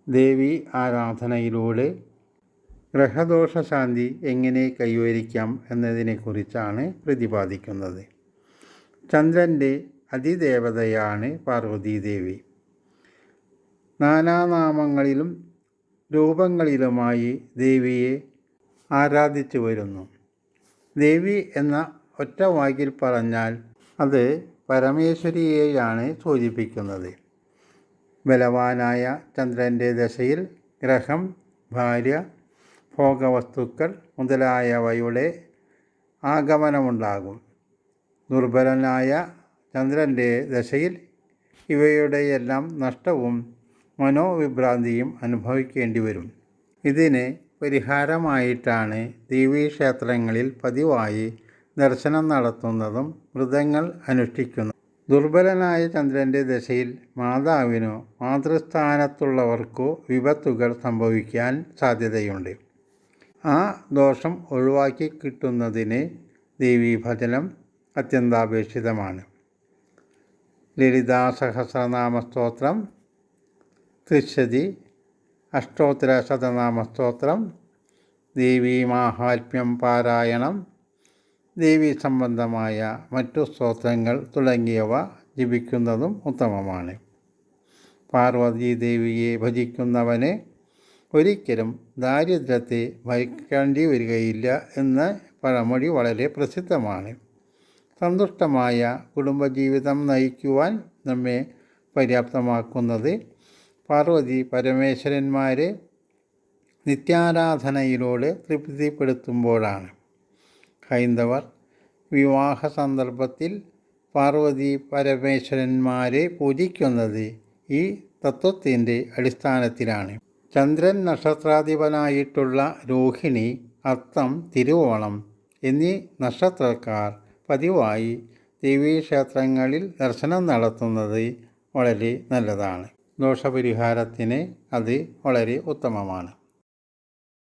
ദേവി ആരാധനയിലൂടെ ഗ്രഹദോഷശാന്തി എങ്ങനെ കൈവരിക്കാം എന്നതിനെക്കുറിച്ചാണ് പ്രതിപാദിക്കുന്നത്. ചന്ദ്രൻ്റെ അതിദേവതയാണ് പാർവതീദേവി. നാനാനാമങ്ങളിലും രൂപങ്ങളിലുമായി ദേവിയെ ആരാധിച്ചു വരുന്നു. ദേവി എന്ന ഒറ്റ വാക്കിൽ പറഞ്ഞാൽ അത് പരമേശ്വരിയെയാണ് സൂചിപ്പിക്കുന്നത്. ബലവാനായ ചന്ദ്രൻ്റെ ദശയിൽ ഗ്രഹം, ഭാര്യ, ഭോഗവസ്തുക്കൾ മുതലായവയുടെ ആഗമനമുണ്ടാകും. ദുർബലനായ ചന്ദ്രൻ്റെ ദശയിൽ ഇവയുടെയെല്ലാം നഷ്ടവും മനോവിഭ്രാന്തിയും അനുഭവിക്കേണ്ടി വരും. ഇതിന് പരിഹാരമായിട്ടാണ് ദേവീക്ഷേത്രങ്ങളിൽ പതിവായി ദർശനം നടത്തുന്നതും വ്രതങ്ങൾ അനുഷ്ഠിക്കുന്നതും. ദുർബലനായ ചന്ദ്രൻ്റെ ദശയിൽ മാതാവിനോ മാതൃസ്ഥാനത്തുള്ളവർക്കോ വിപത്തുകൾ സംഭവിക്കാൻ സാധ്യതയുണ്ട്. ആ ദോഷം ഒഴിവാക്കി കിട്ടുന്നതിന് ദേവീഭജനം അത്യന്താപേക്ഷിതമാണ്. ലളിതാ സഹസ്രനാമസ്തോത്രം, ത്രിശതി, അഷ്ടോത്തര ശതനാമസ്തോത്രം, ദേവീമാഹാത്മ്യം പാരായണം, ദേവീ സംബന്ധമായ മറ്റു സ്തോത്രങ്ങൾ തുടങ്ങിയവ ജപിക്കുന്നതും ഉത്തമമാണ്. പാർവതീദേവിയെ ഭജിക്കുന്നവന് ഒരിക്കലും ദാരിദ്ര്യത്തെ ഭയക്കേണ്ടി വരികയില്ല എന്ന പഴമൊഴി വളരെ പ്രസിദ്ധമാണ്. സന്തുഷ്ടമായ കുടുംബജീവിതം നയിക്കുവാൻ നമ്മെ പര്യാപ്തമാക്കുന്നത് പാർവതി പരമേശ്വരന്മാരെ നിത്യാരാധനയിലൂടെ തൃപ്തിപ്പെടുത്തുമ്പോഴാണ്. ഹൈന്ദവർ വിവാഹ സന്ദർഭത്തിൽ പാർവതി പരമേശ്വരന്മാരെ പൂജിക്കുന്നത് ഈ തത്വത്തിൻ്റെ അടിസ്ഥാനത്തിലാണ്. ചന്ദ്രൻ നക്ഷത്രാധിപനായിട്ടുള്ള രോഹിണി, അത്തം, തിരുവോണം എന്നീ നക്ഷത്രക്കാർ പതിവായി ദേവീക്ഷേത്രങ്ങളിൽ ദർശനം നടത്തുന്നത് വളരെ നല്ലതാണ്. ദോഷപരിഹാരത്തിന് അത് വളരെ ഉത്തമമാണ്.